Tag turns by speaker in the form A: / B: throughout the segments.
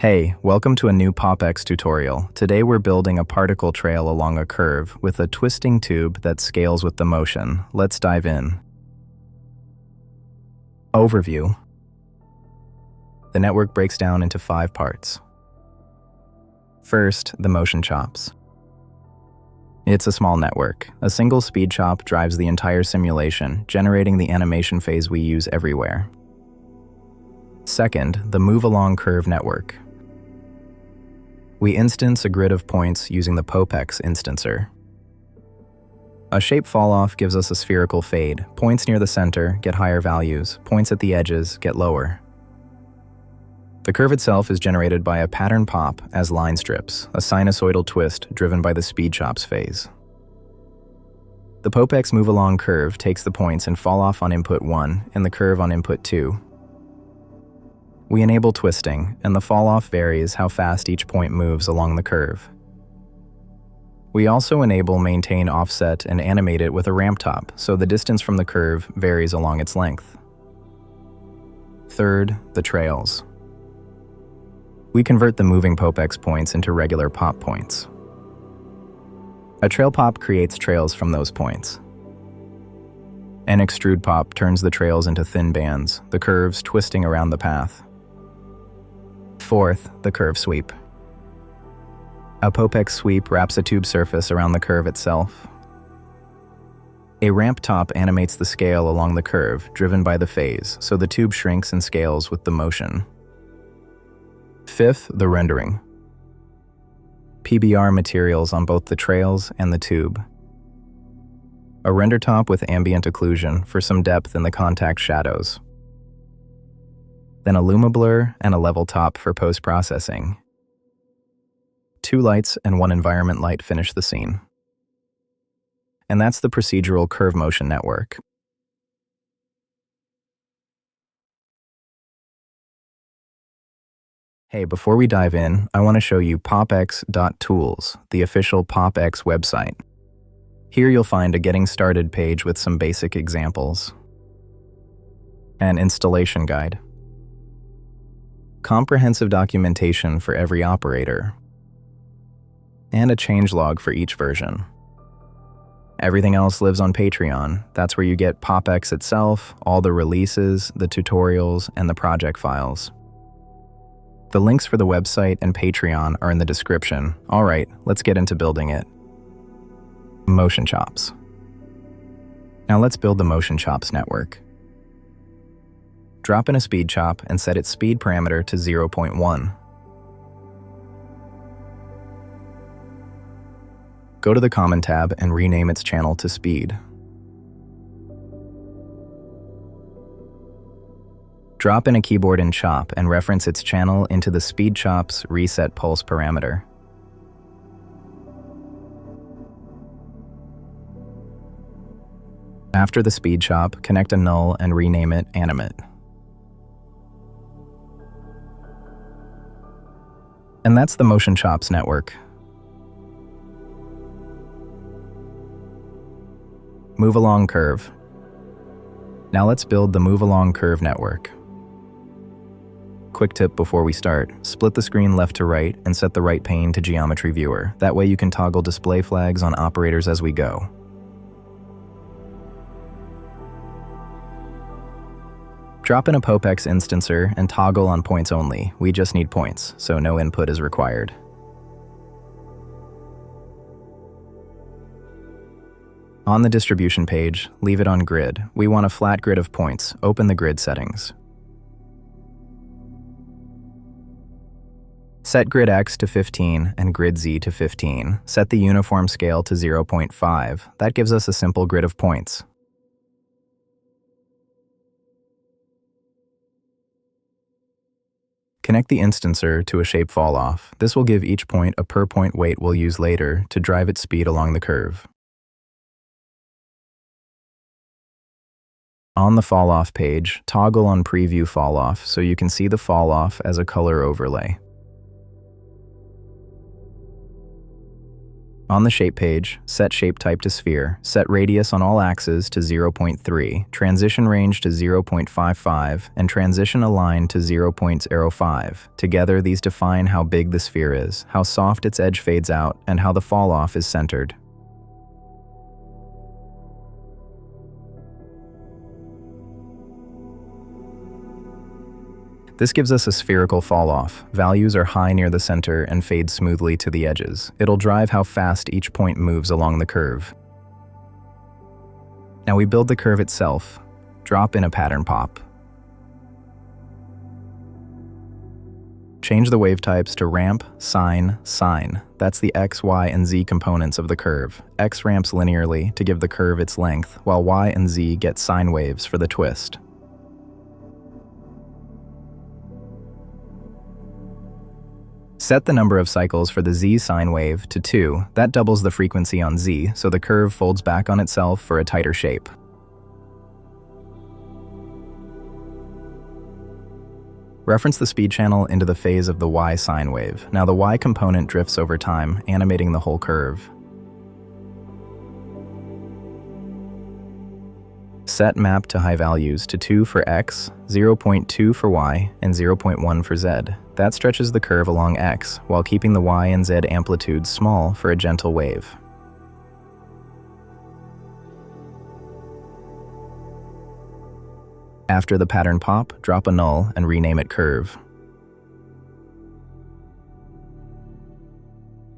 A: Hey, welcome to a new POPX tutorial. Today we're building a particle trail along a curve with a twisting tube that scales with the motion. Let's dive in. Overview. The network breaks down into 5 parts. First, the motion chops. It's a small network. A single speed chop drives the entire simulation, generating the animation phase we use everywhere. Second, the move-along curve network. We instance a grid of points using the POPX instancer. A shape fall-off gives us a spherical fade. Points near the center get higher values, points at the edges get lower. The curve itself is generated by a pattern pop as line strips, a sinusoidal twist driven by the speed chops phase. The POPX move-along curve takes the points and fall-off on input 1 and the curve on input 2. We enable twisting, and the fall-off varies how fast each point moves along the curve. We also enable maintain offset and animate it with a ramp top, so the distance from the curve varies along its length. Third, the trails. We convert the moving POPX points into regular pop points. A trail pop creates trails from those points. An extrude pop turns the trails into thin bands, the curves twisting around the path. Fourth, the curve sweep. A POPX sweep wraps a tube surface around the curve itself. A ramp top animates the scale along the curve, driven by the phase, so the tube shrinks and scales with the motion. Fifth, the rendering. PBR materials on both the trails and the tube. A render top with ambient occlusion for some depth in the contact shadows. Then a luma blur and a level top for post-processing. 2 lights and 1 environment light finish the scene. And that's the procedural curve motion network. Hey, before we dive in, I want to show you popx.tools, the official POPX website. Here you'll find a Getting Started page with some basic examples. An installation guide. Comprehensive documentation for every operator, and a changelog for each version. Everything else lives on Patreon. That's where you get POPX itself, all the releases, the tutorials, and the project files. The links for the website and Patreon are in the description. All right, let's get into building it. Motion chops. Now let's build the motion chops network. Drop in a speed chop and set its speed parameter to 0.1. Go to the Common tab and rename its channel to speed. Drop in a keyboard in chop and reference its channel into the speed chop's reset pulse parameter. After the speed chop, connect a null and rename it animate. And that's the motion chops network. Move along curve. Now let's build the move along curve network. Quick tip before we start, split the screen left to right and set the right pane to geometry viewer. That way you can toggle display flags on operators as we go. Drop in a POPX instancer and toggle on points only. We just need points, so no input is required. On the distribution page, leave it on grid. We want a flat grid of points. Open the grid settings. Set grid X to 15 and grid Z to 15. Set the uniform scale to 0.5. That gives us a simple grid of points. Connect the instancer to a shape fall-off. This will give each point a per-point weight we'll use later to drive its speed along the curve. On the fall-off page, toggle on Preview Fall-Off so you can see the fall-off as a color overlay. On the shape page, set shape type to sphere, set radius on all axes to 0.3, transition range to 0.55, and transition align to 0.05. Together, these define how big the sphere is, how soft its edge fades out, and how the fall-off is centered. This gives us a spherical fall-off. Values are high near the center and fade smoothly to the edges. It'll drive how fast each point moves along the curve. Now we build the curve itself. Drop in a pattern pop. Change the wave types to ramp, sine, sine. That's the x, y, and z components of the curve. X ramps linearly to give the curve its length, while y and z get sine waves for the twist. Set the number of cycles for the z sine wave to 2. That doubles the frequency on z, so the curve folds back on itself for a tighter shape. Reference the speed channel into the phase of the y sine wave. Now the y component drifts over time, animating the whole curve. Set map to high values to 2 for x, 0.2 for y, and 0.1 for z. That stretches the curve along x, while keeping the y and z amplitudes small for a gentle wave. After the pattern pop, drop a null and rename it curve.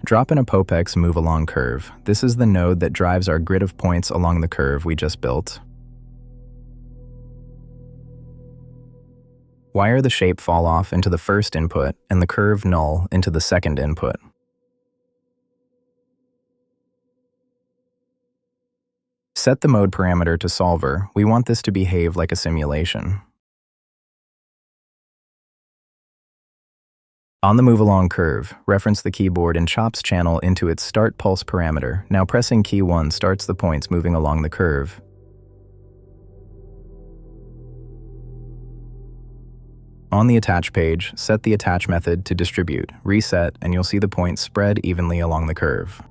A: Drop in a POPX move along curve. This is the node that drives our grid of points along the curve we just built. Wire the shape fall off into the first input and the curve null into the second input. Set the mode parameter to solver. We want this to behave like a simulation. On the move along curve, reference the keyboard and chops channel into its start pulse parameter. Now pressing key 1 starts the points moving along the curve. On the attach page, set the attach method to distribute, reset, and you'll see the points spread evenly along the curve.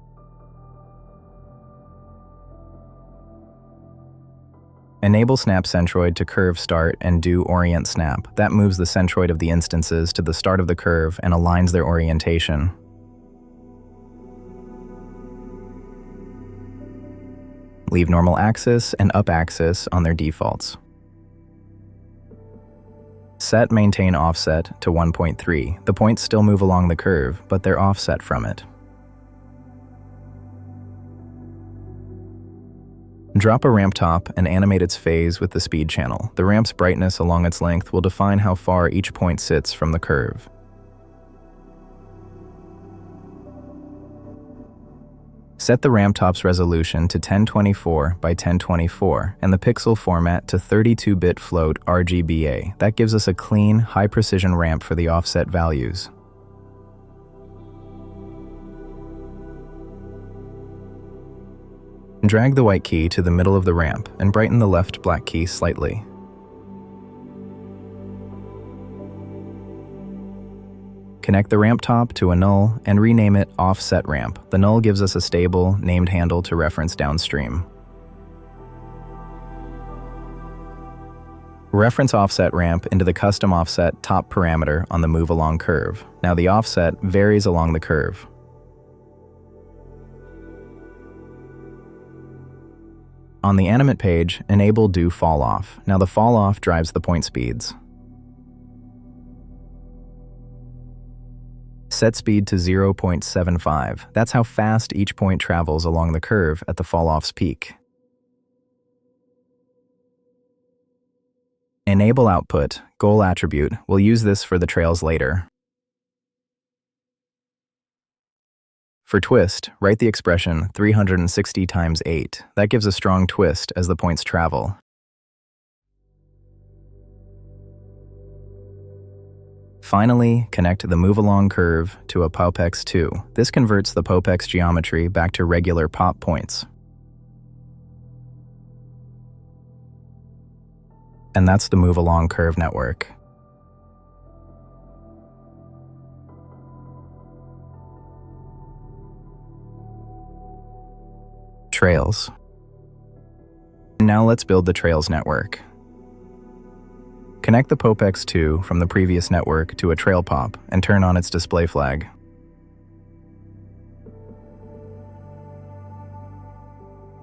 A: Enable snap centroid to curve start and do orient snap. That moves the centroid of the instances to the start of the curve and aligns their orientation. Leave normal axis and up axis on their defaults. Set maintain offset to 1.3. The points still move along the curve, but they're offset from it. Drop a ramp top and animate its phase with the speed channel. The ramp's brightness along its length will define how far each point sits from the curve. Set the ramp top's resolution to 1024 by 1024 and the pixel format to 32-bit float RGBA. That gives us a clean, high-precision ramp for the offset values. Drag the white key to the middle of the ramp and brighten the left black key slightly. Connect the ramp top to a null and rename it offset ramp. The null gives us a stable, named handle to reference downstream. Reference offset ramp into the custom offset top parameter on the move along curve. Now the offset varies along the curve. On the animate page, enable do fall off. Now the fall off drives the point speeds. Set speed to 0.75. That's how fast each point travels along the curve at the fall-off's peak. Enable output, goal attribute. We'll use this for the trails later. For twist, write the expression 360 times 8. That gives a strong twist as the points travel. Finally, connect the move along curve to a POPX 2. This converts the POPX geometry back to regular pop points. And that's the move along curve network. Trails. Now let's build the Trails network. Connect the POPX 2 from the previous network to a trail pop and turn on its display flag.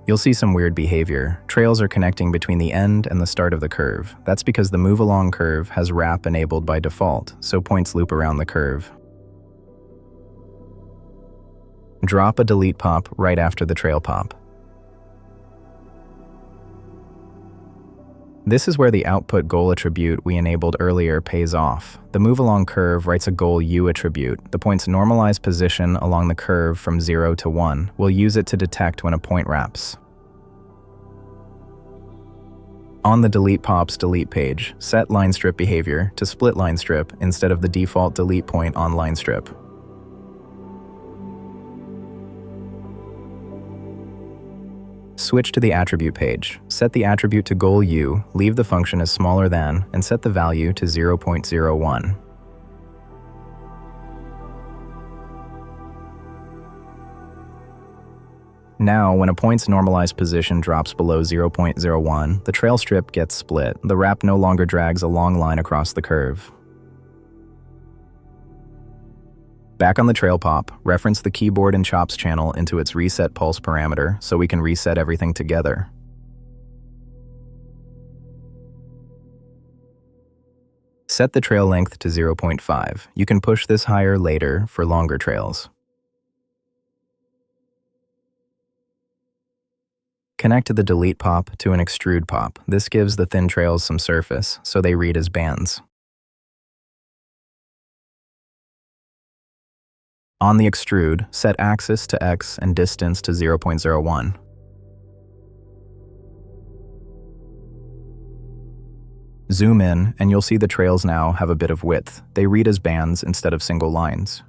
A: You'll see some weird behavior. Trails are connecting between the end and the start of the curve. That's because the move along curve has wrap enabled by default, so points loop around the curve. Drop a delete pop right after the trail pop. This is where the output goal attribute we enabled earlier pays off. The move along curve writes a goal U attribute. The point's normalized position along the curve from 0 to 1. We'll use it to detect when a point wraps. On the delete pop's delete page, set line strip behavior to split line strip instead of the default delete point on line strip. Switch to the attribute page. Set the attribute to goal U, leave the function as smaller than, and set the value to 0.01. Now, when a point's normalized position drops below 0.01, the trail strip gets split. The wrap no longer drags a long line across the curve. Back on the trail pop, reference the keyboard and chops channel into its reset pulse parameter so we can reset everything together. Set the trail length to 0.5. You can push this higher later for longer trails. Connect to the delete pop to an extrude pop. This gives the thin trails some surface, so they read as bands. On the extrude, set axis to X and distance to 0.01. Zoom in, and you'll see the trails now have a bit of width. They read as bands instead of single lines.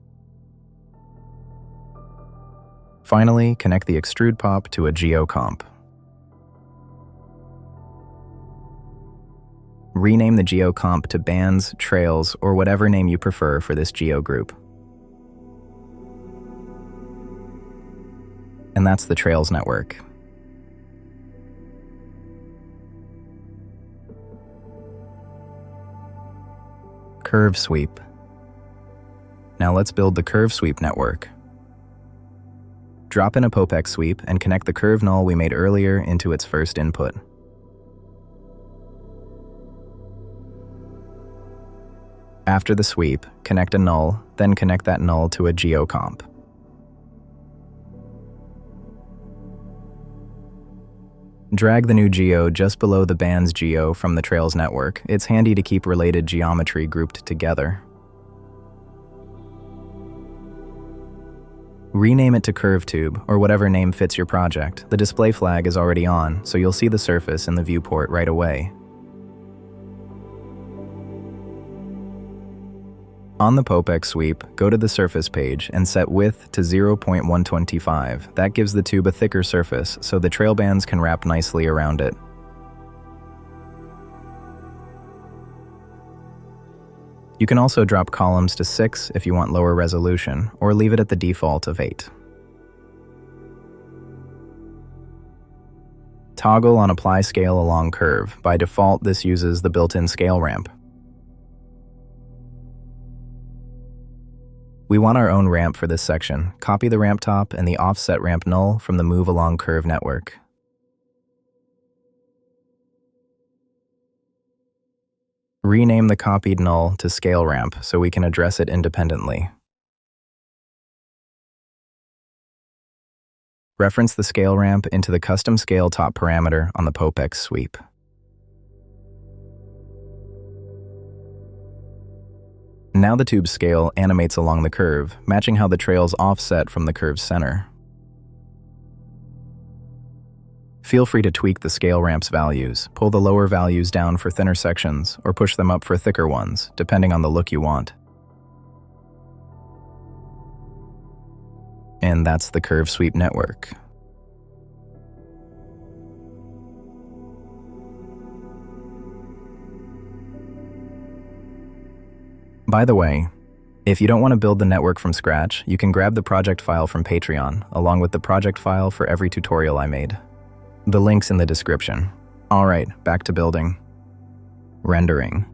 A: Finally, connect the extrude pop to a geocomp. Rename the geocomp to bands, trails, or whatever name you prefer for this geo group. And that's the Trails network. Curve sweep. Now let's build the curve sweep network. Drop in a POPX sweep and connect the curve null we made earlier into its first input. After the sweep, connect a null, then connect that null to a geocomp. Drag the new geo just below the bands geo from the Trails network. It's handy to keep related geometry grouped together. Rename it to Curve Tube, or whatever name fits your project. The display flag is already on, so you'll see the surface in the viewport right away. On the POPX sweep, go to the surface page and set width to 0.125. That gives the tube a thicker surface, so the trail bands can wrap nicely around it. You can also drop columns to 6 if you want lower resolution, or leave it at the default of 8. Toggle on Apply Scale Along Curve. By default, this uses the built-in scale ramp. We want our own ramp for this section. Copy the ramp top and the offset ramp null from the Move Along Curve network. Rename the copied null to scale ramp so we can address it independently. Reference the scale ramp into the custom scale top parameter on the POPX sweep. Now the tube's scale animates along the curve, matching how the trails offset from the curve's center. Feel free to tweak the scale ramp's values. Pull the lower values down for thinner sections, or push them up for thicker ones, depending on the look you want. And that's the curve sweep network. By the way, If you don't want to build the network from scratch, you can grab the project file from Patreon, along with the project file for every tutorial I made. The link's in the description. Alright, back to building. Rendering.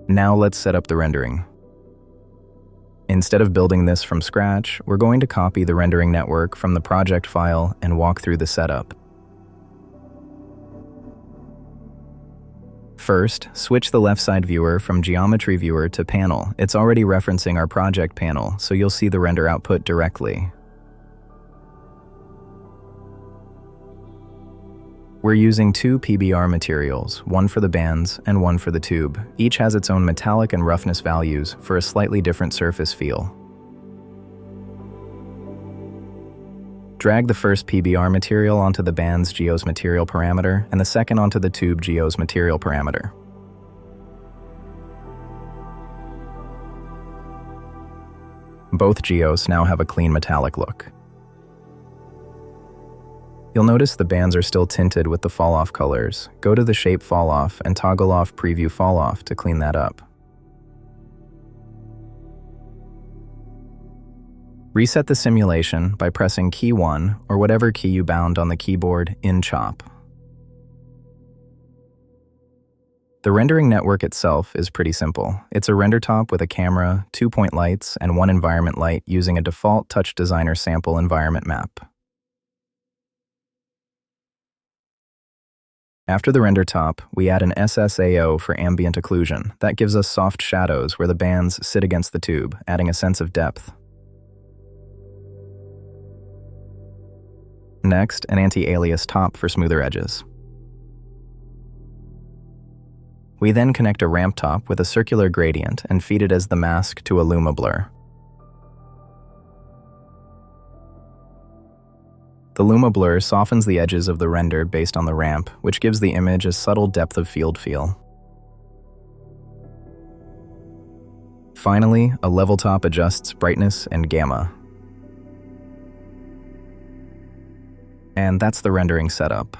A: Now let's set up the rendering. Instead of building this from scratch, we're going to copy the rendering network from the project file and walk through the setup. First, switch the left side viewer from Geometry Viewer to Panel. It's already referencing our project panel, so you'll see the render output directly. We're using two PBR materials, one for the bands and one for the tube. Each has its own metallic and roughness values for a slightly different surface feel. Drag the first PBR material onto the band's geos material parameter and the second onto the tube geos material parameter. Both geos now have a clean metallic look. You'll notice the bands are still tinted with the fall-off colors. Go to the shape fall-off and toggle off preview fall-off to clean that up. Reset the simulation by pressing key 1 or whatever key you bound on the keyboard in Chop. The rendering network itself is pretty simple. It's a render top with a camera, 2-point lights, and one environment light using a default TouchDesigner sample environment map. After the render top, we add an SSAO for ambient occlusion. That gives us soft shadows where the bands sit against the tube, adding a sense of depth. Next, an anti-alias top for smoother edges. We then connect a ramp top with a circular gradient and feed it as the mask to a Luma blur. The Luma blur softens the edges of the render based on the ramp, which gives the image a subtle depth of field feel. Finally, a level top adjusts brightness and gamma. And that's the rendering setup.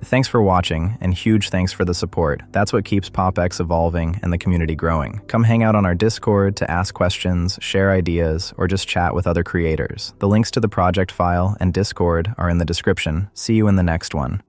A: Thanks for watching, and huge thanks for the support. That's what keeps POPX evolving and the community growing. Come hang out on our Discord to ask questions, share ideas, or just chat with other creators. The links to the project file and Discord are in the description. See you in the next one.